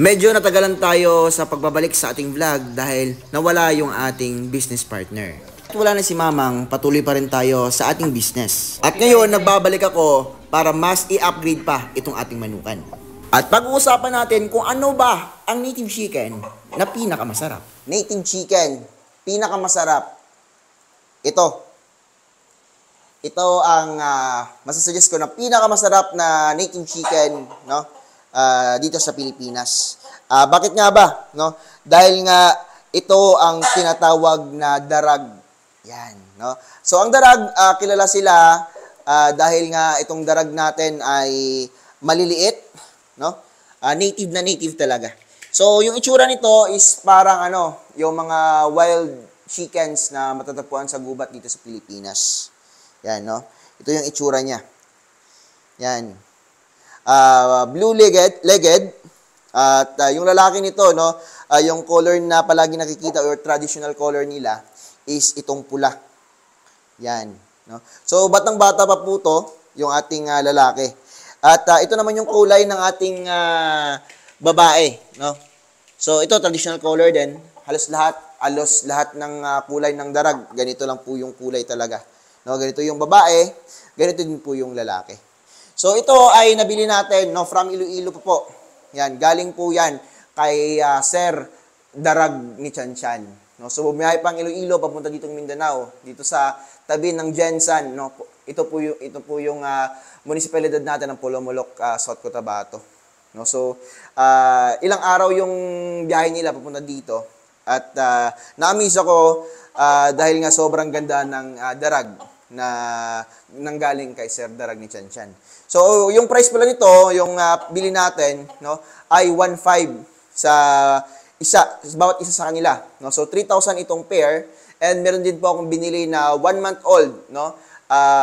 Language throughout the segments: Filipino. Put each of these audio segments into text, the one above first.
Medyo natagalan tayo sa pagbabalik sa ating vlog dahil nawala yung ating business partner. At wala na si Mamang, patuloy pa rin tayo sa ating business. At ngayon, nagbabalik ako para mas i-upgrade pa itong ating manukan. At pag-uusapan natin kung ano ba ang native chicken na pinakamasarap. Native chicken, pinakamasarap. Ito ang masasuggest ko na pinakamasarap na native chicken, no? Dito sa Pilipinas. Bakit nga ba? No? Dahil nga ito ang tinatawag na darag. Yan. No? So, ang darag, kilala sila dahil nga itong darag natin ay maliliit. No? Native na native talaga. So, yung itsura nito is parang yung mga wild chickens na matatagpuan sa gubat dito sa Pilipinas. Yan, no? Ito yung itsura niya. Yan. Blue-legged at yung lalaki nito, no, yung color na palagi nakikita or traditional color nila is itong pula. Yan, no. So batang-bata pa po to yung ating lalaki. At ito naman yung kulay ng ating babae, no. So ito traditional color din. Halos lahat ng kulay ng darag, ganito lang po yung kulay talaga. No, ganito yung babae, ganito din po yung lalaki. So, ito ay nabili natin, no, from Iloilo po. Yan, galing po yan kay Sir Darag ni Chanchan. No, so, bumiyahe pang Iloilo, papunta dito ng Mindanao, dito sa tabi ng Jensan. No, ito po yung munisipalidad natin ng Polomolok, South Cotabato. No, so, ilang araw yung biyahe nila papunta dito. At na-amaze ako dahil nga sobrang ganda ng darag na nanggaling kay Sir Darag ni Chanchan. So, yung price pala nito, yung bili natin, no, ay 1.5 sa bawat isa sa kanila, no. So, 3,000 itong pair, and meron din po akong binili na 1 month old, no,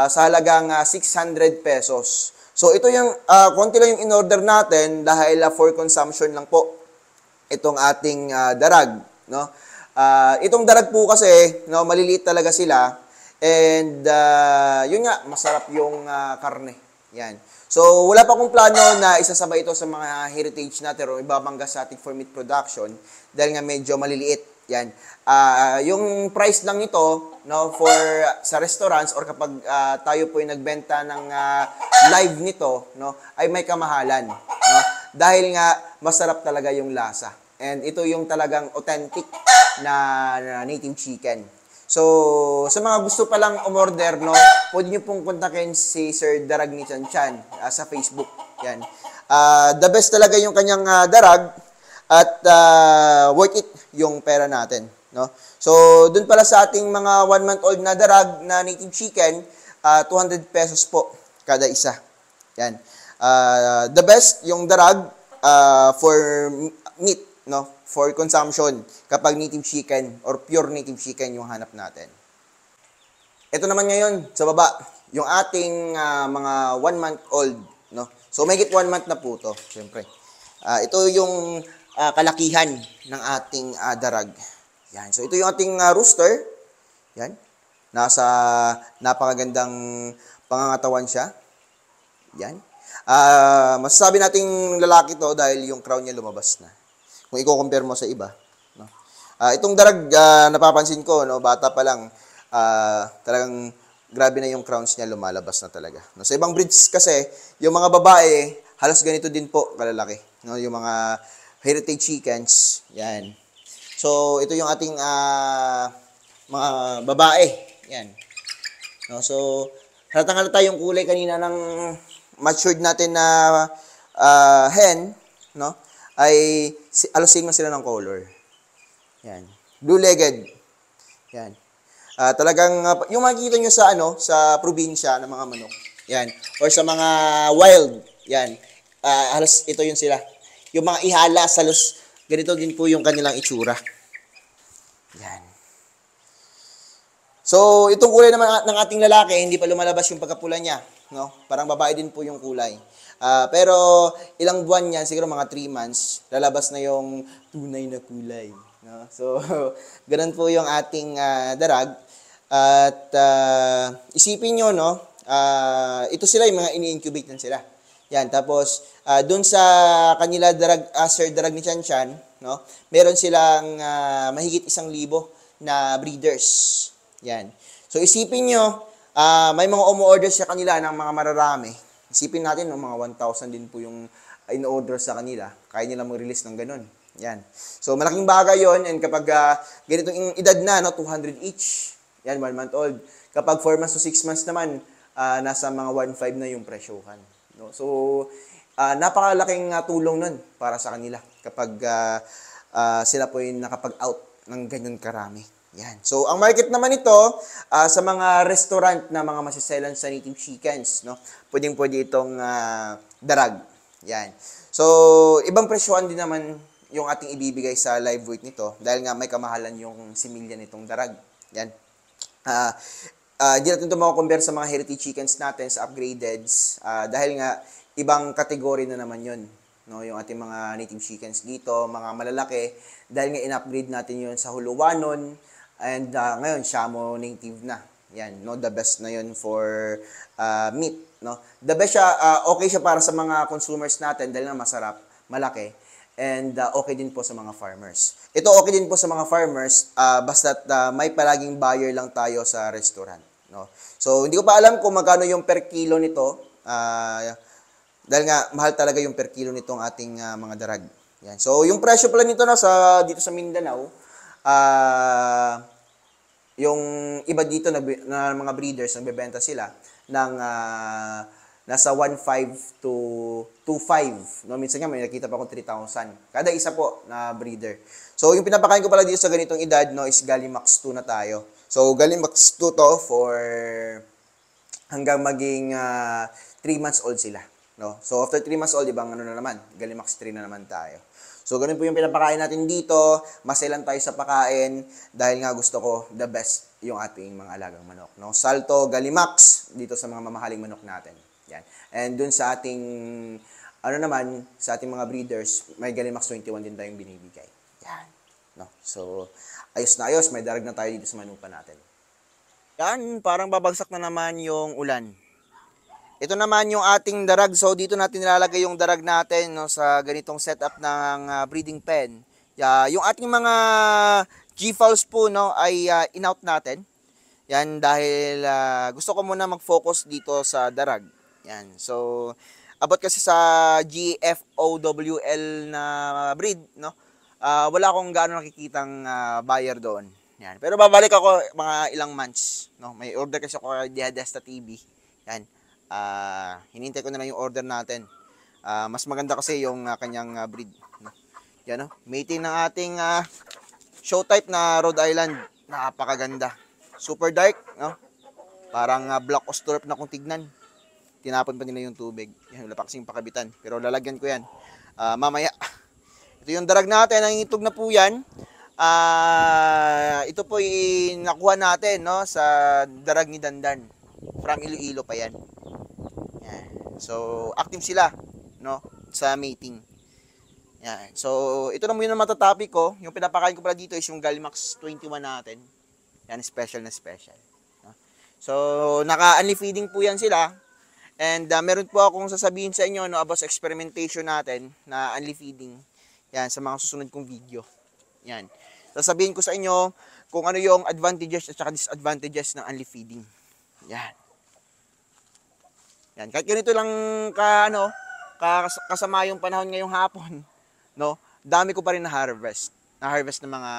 sa halagang 600 pesos. So, ito yung konti lang yung in-order natin dahil for consumption lang po itong ating darag, no. Itong darag po kasi, no, maliliit talaga sila, and yun nga, masarap yung karne. Yan. So, wala pa akong plano na isasabay ito sa mga heritage natin o ibabangga sa ating for meat production dahil nga medyo maliliit. Yan. Yung price lang nito, no, for sa restaurants or kapag tayo po ay nagbenta ng live nito, no, ay may kamahalan, no? Dahil nga masarap talaga yung lasa. And ito yung talagang authentic na native chicken. So, sa mga gusto palang umorder, no, pwede nyo pong kontakin si Sir Darag ni Chanchan sa Facebook. Yan. The best talaga yung kanyang darag at worth it yung pera natin. No? So, dun pala sa ating mga 1 month old na darag na native chicken, 200 pesos po kada isa. Yan. The best yung darag for meat, no? For consumption kapag native chicken or pure native chicken yung hanap natin. Ito naman ngayon sa baba, yung ating mga 1 month old, no? So may 1 month na po to, syempre. Ito yung kalakihan ng ating darag. Yan. So ito yung ating rooster. Yan. Nasa napakagandang pangangatawan siya. Yan. Masasabi nating lalaki to dahil yung crown niya lumabas na. Kung i-compare mo sa iba, no? Itong darag, napapansin ko, no, bata pa lang, talagang grabe na yung crowns niya, lumalabas na talaga. No? Sa ibang breeds kasi, yung mga babae, halos ganito din po kalalaki. No? Yung mga heritage chickens, yan. So, ito yung ating mga babae. Yan. No? So, halatang-halata yung kulay kanina ng matured natin na hen, no? Ay alos same sila ng color. Yan. Blue-legged. Yan. Talagang yung makikita nyo sa sa probinsya ng mga manok. Yan. Or sa mga wild. Yan. Halos ito yun sila. Yung mga ihalas, halos ganito din po yung kanilang itsura. Yan. So, itong kulay naman ng ating lalaki, hindi pa lumalabas yung pagkapula niya, no? Parang babae din po yung kulay. Pero ilang buwan yan, siguro mga 3 months, lalabas na yung tunay na kulay. No? So, ganun po yung ating darag. At isipin nyo, no? Ito sila, yung mga ini-incubate na sila. Yan, tapos doon sa kanila Sir Darag ni Chan Chan, no? Meron silang mahigit 1,000 na breeders. Yan. So isipin nyo, may mga umu-order sa kanila ng mga mararami. Isipin natin, no, mga 1,000 din po yung in-order sa kanila. Kaya nila mag-release ng ganun. Yan. So malaking bagay yon, and kapag ganitong edad na, no, 200 each. Yan, 1 month old. Kapag 4 months to 6 months naman, nasa mga 1,500 na yung presyohan. No? So, napakalaking tulong nun para sa kanila kapag sila po yung nakapag-out ng ganyan karami. Yan. So, ang market naman ito, sa mga restaurant na mga masiselan sa native chickens, no? Pwedeng-pwede itong darag. Yan. So, ibang presyohan din naman yung ating ibibigay sa live weight nito dahil nga may kamahalan yung similya nitong darag. Yan. Hindi natin ito makakompare sa mga heritage chickens natin sa upgradeds dahil nga ibang kategory na naman yun, no? Yung ating mga native chickens dito, mga malalaki, dahil nga in-upgrade natin yun sa Huluwanon, and ngayon Shamo native na. Yan, no? The best na yun for meat, no? The best siya, okay siya para sa mga consumers natin dahil nga masarap, malaki, and okay din po sa mga farmers. Ito okay din po sa mga farmers, basta't may palaging buyer lang tayo sa restaurant. No? So, hindi ko pa alam kung magkano yung per kilo nito. Dahil nga, mahal talaga yung per kilo nitong ating mga darag. Yan. So, yung presyo pala nito dito sa Mindanao, yung iba dito na mga breeders, nagbebenta sila ng nasa 1,500 to 2,500. No? Minsan nga, may nakita pa akong 3,000. Kada isa po na breeder. So, yung pinapakain ko pala dito sa ganitong edad, no, is Gallimax 2 na tayo. So, Gallimax 2 to for hanggang maging 3 months old sila. No? So, after 3 months old, ibang ano na naman, Gallimax 3 na naman tayo. So, ganun po yung pinapakain natin dito. Maselan tayo sa pakain dahil nga gusto ko the best yung ating mga alagang manok. No? Salto, Gallimax dito sa mga mamahaling manok natin. Yan. And dun sa ating, sa ating mga breeders, may Gallimax 21 din tayong binibigay. Yan. No? So, ayos na ayos, may darag na tayo dito sa manupa natin. Yan, parang babagsak na naman yung ulan. Ito naman yung ating darag. So, dito natin nilalagay yung darag natin, no, sa ganitong setup ng breeding pen. Yung ating mga G-fowls po, no, ay in-out natin. Yan, dahil gusto ko muna mag-focus dito sa darag. Yan, so, abot kasi sa GFOWL na breed, no, wala akong gaano nakikitang buyer doon. Yan. Pero babalik ako mga ilang months, no. May order kasi ako kay Diadesta TV. Yan. Hinintay ko na lang yung order natin. Mas maganda kasi yung kanyang breed, no. Yan, no. Mating ng ating show type na Rhode Island. Napakaganda. Super dark, no. Parang black ostrop na kung tignan. Tinapon pa nila yung tubig. Yan, wala pa kasing pakabitan. Pero lalagyan ko yan mamaya. Ito yung darag natin, nangingitog na po yan. Ito po yung nakuha natin, no, sa darag ni Dandan. From Iloilo pa yan. Yan. So, active sila, no, sa mating. Yan. So, ito na muna matatopic ko. Yung pinapakain ko pala dito is yung Gallimax 21 natin. Yan, special na special. No? So, naka-only feeding po yan sila. And meron po akong sasabihin sa inyo, no, about sa experimentation natin na only feeding. Yan, sa mga susunod kong video. Yan. Sasabihin ko sa inyo kung ano yung advantages at saka disadvantages ng only feeding. Yan. Yan. Kahit ganito lang kasama yung panahon ngayong hapon, no, dami ko pa rin na-harvest ng mga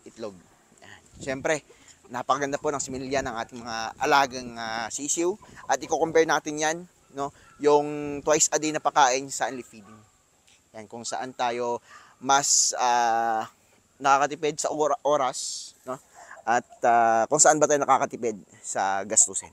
itlog. Yan. Siyempre, napakaganda po ng similya ng ating mga alagang sisiw. At i-compare natin yan, no, yung twice a day na pakain sa only feeding. Yan, kung saan tayo mas nakakatipid sa oras, no? At kung saan ba tayo nakakatipid sa gastusin.